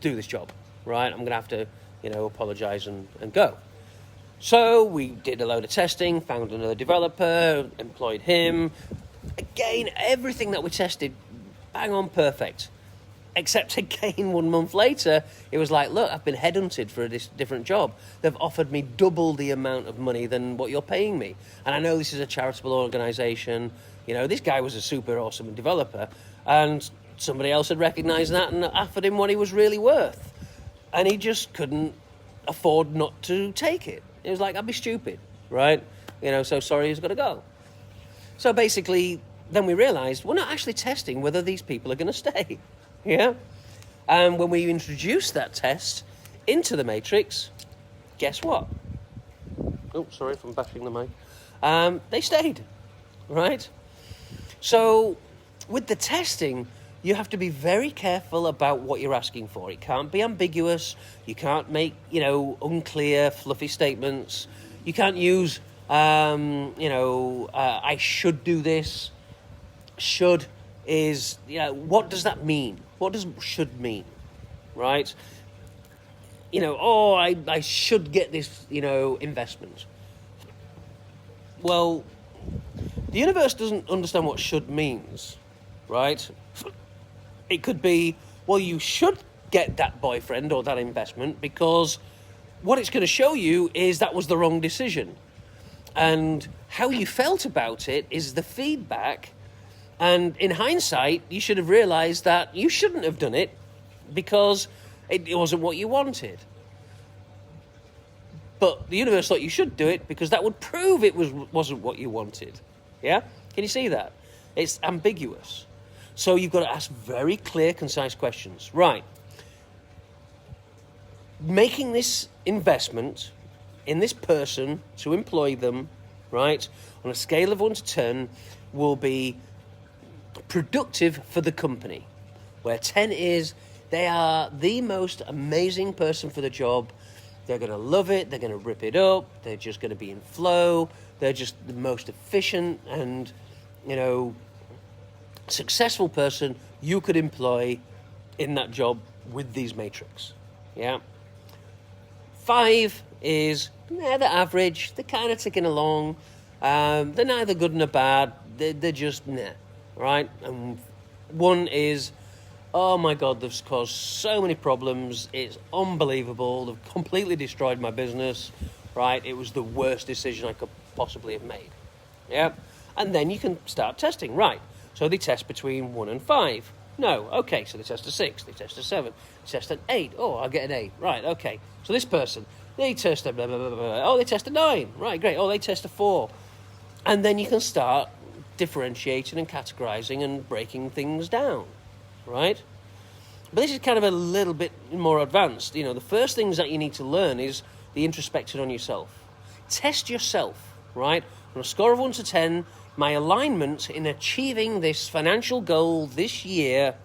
do this job, right? I'm going to have to, apologise and go. So we did a load of testing, found another developer, employed him. Again, everything that we tested, bang on perfect. Except again, 1 month later, it was like, look, I've been headhunted for a different job. They've offered me double the amount of money than what you're paying me. And I know this is a charitable organisation. This guy was a super awesome developer. And somebody else had recognised that and offered him what he was really worth. And he just couldn't afford not to take it. It was like, I'd be stupid, right? So sorry, he's got to go. So basically, then we realised we're not actually testing whether these people are going to stay. Yeah, and when we introduced that test into the matrix, guess what? Oh, sorry if I'm bashing the mic. They stayed, right? So with the testing, you have to be very careful about what you're asking for. It can't be ambiguous. You can't make, unclear, fluffy statements. You can't use, I should do this. Should is, what does that mean? What does should mean, right? I should get this, investment. Well, the universe doesn't understand what should means, right? It could be, well, you should get that boyfriend or that investment because what it's going to show you is that was the wrong decision. And how you felt about it is the feedback. And in hindsight, you should have realised that you shouldn't have done it because it wasn't what you wanted. But the universe thought you should do it because that would prove it wasn't what you wanted. Yeah? Can you see that? It's ambiguous. So you've got to ask very clear, concise questions. Right. Making this investment in this person to employ them, right, on a scale of 1 to 10 will be productive for the company. Where 10 is they are the most amazing person for the job. They're going to love it. They're going to rip it up. They're just going to be in flow. They're just the most efficient and, successful person you could employ in that job with these matrix. Yeah. 5 is, they're average. They're kind of ticking along. They're neither good nor bad. They're just, right? And 1 is, oh my God, they've caused so many problems. It's unbelievable. They've completely destroyed my business, right? It was the worst decision I could possibly have made. Yeah. And then you can start testing, right? So they test between 1 and 5. No, okay, so they test a 6, they test a 7, they test an 8. Oh, I'll get an 8. Right, okay. So this person, they test a blah, blah, blah, blah. Oh, they test a 9. Right, great. Oh, they test a 4. And then you can start differentiating and categorizing and breaking things down, right? But this is kind of a little bit more advanced. The first things that you need to learn is the introspection on yourself. Test yourself, right? On a score of 1 to 10, my alignment in achieving this financial goal this year,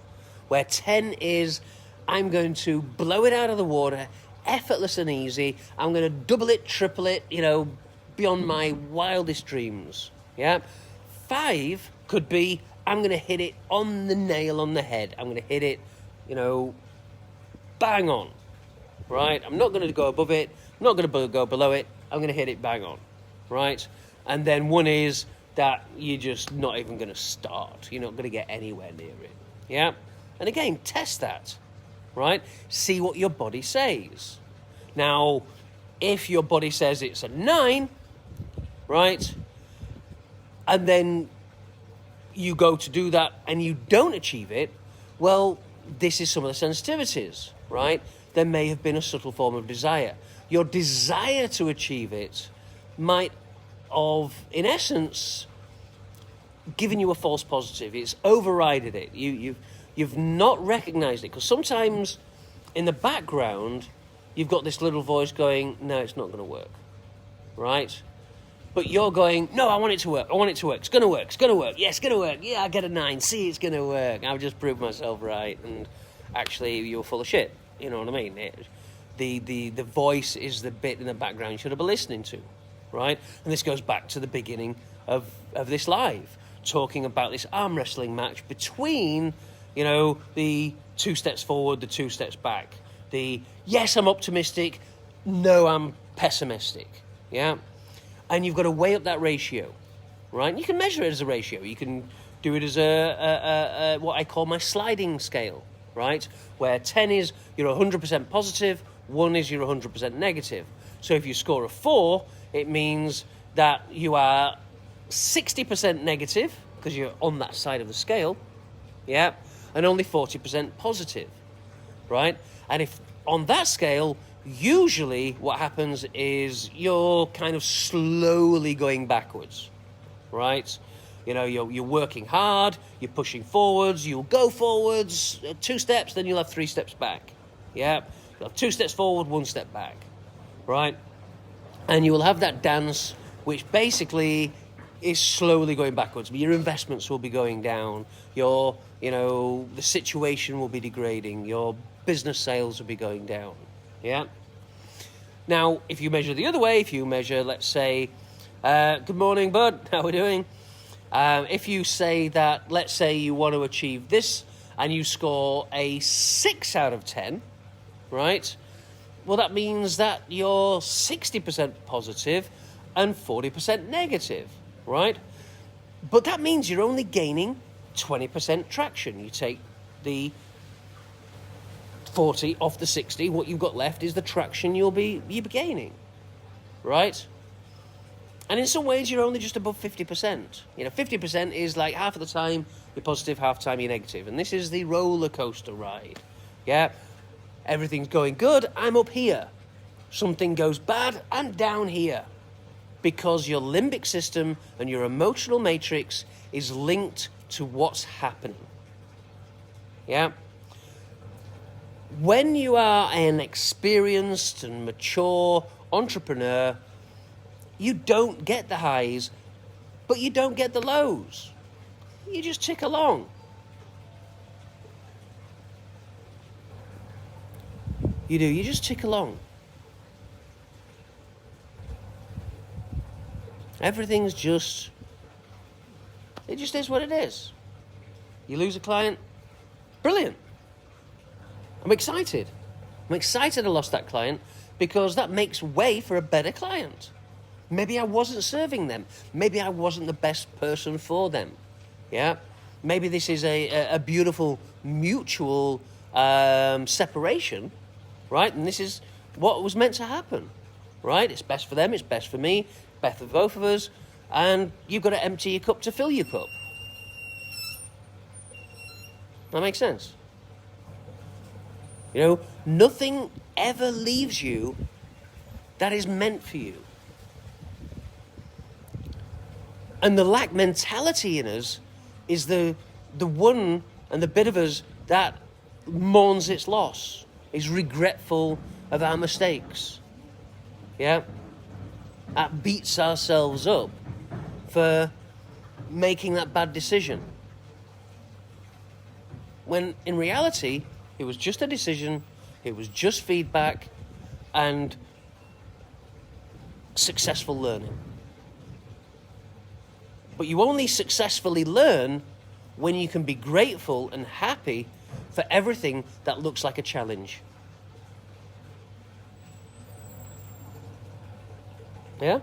where 10 is I'm going to blow it out of the water, effortless and easy. I'm going to double it, triple it, beyond my wildest dreams. Yeah. 5 could be I'm going to hit it on the nail on the head. I'm going to hit it, bang on. Right? I'm not going to go above it. I'm not going to go below it. I'm going to hit it bang on. Right? And then 1 is that you're just not even going to start. You're not going to get anywhere near it. Yeah? And again, test that. Right? See what your body says. Now, if your body says it's a 9, right? And then you go to do that and you don't achieve it, well, this is some of the sensitivities, right? There may have been a subtle form of desire. Your desire to achieve it might have, in essence, given you a false positive. It's overrided it. You've not recognized it. Because sometimes in the background, you've got this little voice going, no, it's not going to work, right? But you're going, no, I want it to work. I want it to work. It's going to work. It's going to work. Yeah, it's going to work. Yeah, I get a 9. See, it's going to work. I've just proved myself right. And actually, you're full of shit. You know what I mean? The voice is the bit in the background you should have been listening to, right? And this goes back to the beginning of this live, talking about this arm wrestling match between, the 2 steps forward, the 2 steps back. The, yes, I'm optimistic. No, I'm pessimistic. Yeah? And you've got to weigh up that ratio, right? And you can measure it as a ratio. You can do it as a what I call my sliding scale, right? Where 10 is you're 100% positive, 1 is you're 100% negative. So if you score a 4, it means that you are 60% negative, because you're on that side of the scale, yeah, and only 40% positive, right? And if on that scale, usually what happens is you're kind of slowly going backwards, right? You're working hard, you're pushing forwards, you'll go forwards 2 steps, then you'll have 3 steps back. Yeah, you'll have 2 steps forward, 1 step back, right? And you will have that dance, which basically is slowly going backwards. Your investments will be going down. The situation will be degrading. Your business sales will be going down. Yeah. Now, if you measure the other way, if you measure, let's say, good morning, bud, how are we doing? If you say that, let's say you want to achieve this and you score a 6 out of 10, right? Well, that means that you're 60% positive and 40% negative, right? But that means you're only gaining 20% traction. You take the 40 off the 60, what you've got left is the traction you'll be gaining, right? And in some ways, you're only just above 50%. 50% is like half of the time you're positive, half the time you're negative. And this is the roller coaster ride, Yeah, everything's going good, I'm up here. Something goes bad, I'm down here. Because your limbic system and your emotional matrix is linked to what's happening. Yeah? When you are an experienced and mature entrepreneur, you don't get the highs, but you don't get the lows. You just tick along. You do, you just tick along. Everything's just, it just is what it is. You lose a client, brilliant. I'm excited. I'm excited I lost that client because that makes way for a better client. Maybe I wasn't serving them. Maybe I wasn't the best person for them. Yeah? Maybe this is a beautiful mutual separation, right? And this is what was meant to happen, right? It's best for them, it's best for me, best for both of us, and you've got to empty your cup to fill your cup. That makes sense? You know, nothing ever leaves you that is meant for you. And the lack mentality in us is the one and the bit of us that mourns its loss, is regretful of our mistakes. Yeah? That beats ourselves up for making that bad decision. When in reality, it was just a decision, it was just feedback and successful learning. But you only successfully learn when you can be grateful and happy for everything that looks like a challenge. Yeah?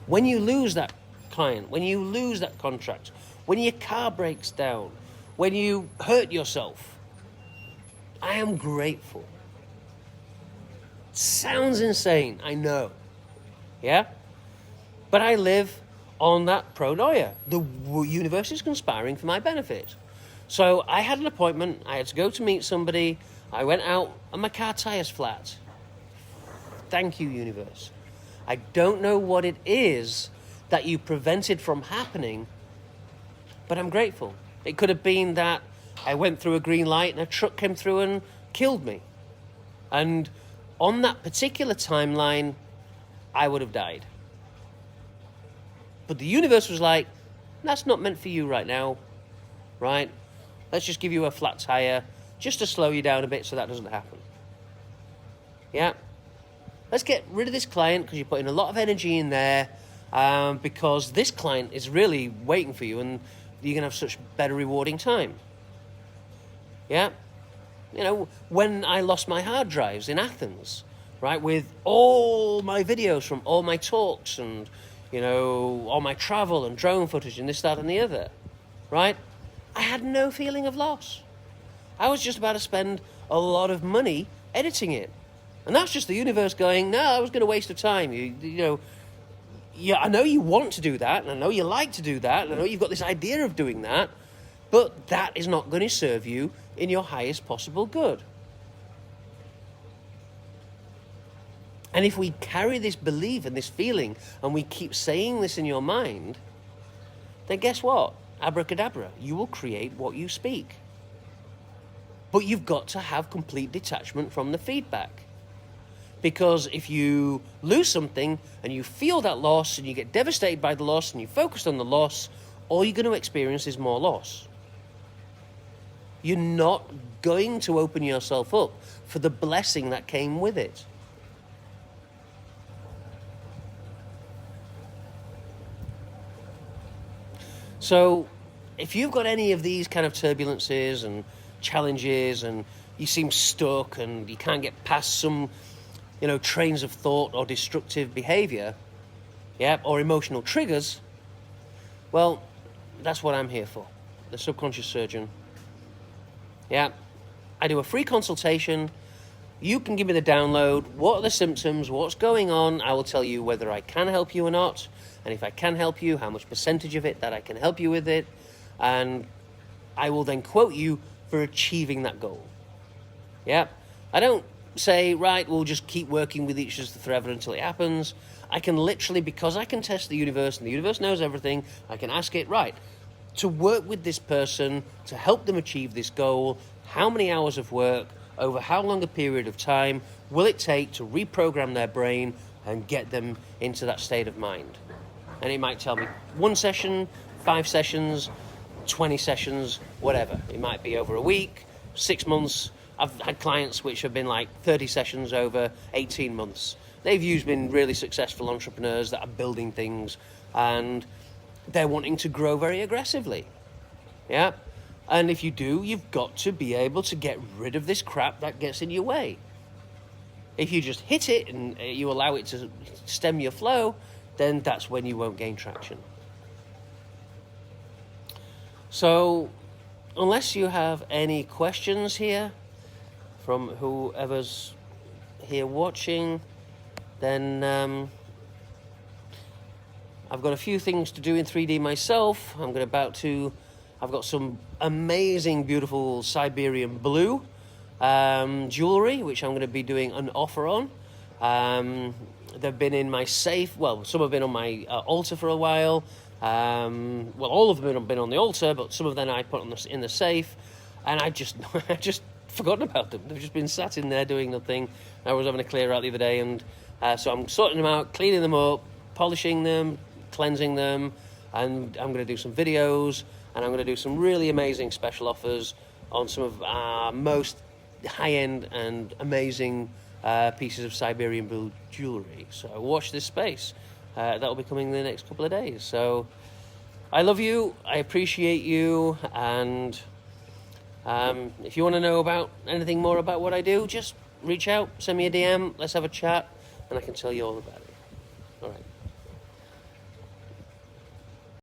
When you lose that client, when you lose that contract, when your car breaks down, when you hurt yourself, I am grateful. Sounds insane, I know. Yeah? But I live on that pronoia. The universe is conspiring for my benefit. So I had an appointment, I had to go to meet somebody, I went out and my car tire's flat. Thank you, universe. I don't know what it is that you prevented from happening, but I'm grateful. It could have been that I went through a green light and a truck came through and killed me. And on that particular timeline, I would have died. But the universe was like, that's not meant for you right now, right? Let's just give you a flat tire just to slow you down a bit so that doesn't happen. Yeah? Let's get rid of this client because you're putting a lot of energy in there because this client is really waiting for you and you're going to have such better rewarding time. Yeah? You know, when I lost my hard drives in Athens, right, with all my videos from all my talks and, you know, all my travel and drone footage and this, that, and the other, right? I had no feeling of loss. I was just about to spend a lot of money editing it. And that's just the universe going, no, I was going to waste of time. You know, yeah, I know you want to do that, and I know you like to do that, and I know you've got this idea of doing that, but that is not going to serve you in your highest possible good. And if we carry this belief and this feeling, and we keep saying this in your mind, then guess what? Abracadabra, you will create what you speak. But you've got to have complete detachment from the feedback. Because if you lose something and you feel that loss and you get devastated by the loss and you focus on the loss, all you're going to experience is more loss. You're not going to open yourself up for the blessing that came with it. So if you've got any of these kind of turbulences and challenges and you seem stuck and you can't get past some, you know, trains of thought or destructive behavior, yeah, or emotional triggers, well, that's what I'm here for, the subconscious surgeon. Yeah, I do a free consultation. You can give me the download. What are the symptoms? What's going on? I will tell you whether I can help you or not. And if I can help you, how much percentage of it that I can help you with it. And I will then quote you for achieving that goal. Yeah, I don't say, right, we'll just keep working with each other forever until it happens. I can literally, because I can test the universe and the universe knows everything, I can ask it, right, to work with this person, to help them achieve this goal, how many hours of work, over how long a period of time will it take to reprogram their brain and get them into that state of mind? And it might tell me 1 session, 5 sessions, 20 sessions, whatever. It might be over a week, 6 months. I've had clients which have been like 30 sessions over 18 months. They've been really successful entrepreneurs that are building things, and they're wanting to grow very aggressively. Yeah? And if you do, you've got to be able to get rid of this crap that gets in your way. If you just hit it and you allow it to stem your flow, then that's when you won't gain traction. So, unless you have any questions here from whoever's here watching, then I've got a few things to do in 3D myself. I've got some amazing, beautiful Siberian blue jewelry, which I'm going to be doing an offer on. They've been in my safe. Well, some have been on my altar for a while. All of them have been on the altar, but some of them I put in the safe, and I just forgotten about them. They've just been sat in there doing nothing. I was having a clear out the other day, and so I'm sorting them out, cleaning them up, polishing them, cleansing them, and I'm going to do some videos, and I'm going to do some really amazing special offers on some of our most high-end and amazing pieces of Siberian blue jewelry. So watch this space. That'll be coming in the next couple of days. So I love you. I appreciate you. And if you want to know about anything more about what I do, just reach out, send me a DM. Let's have a chat, and I can tell you all about it. All right.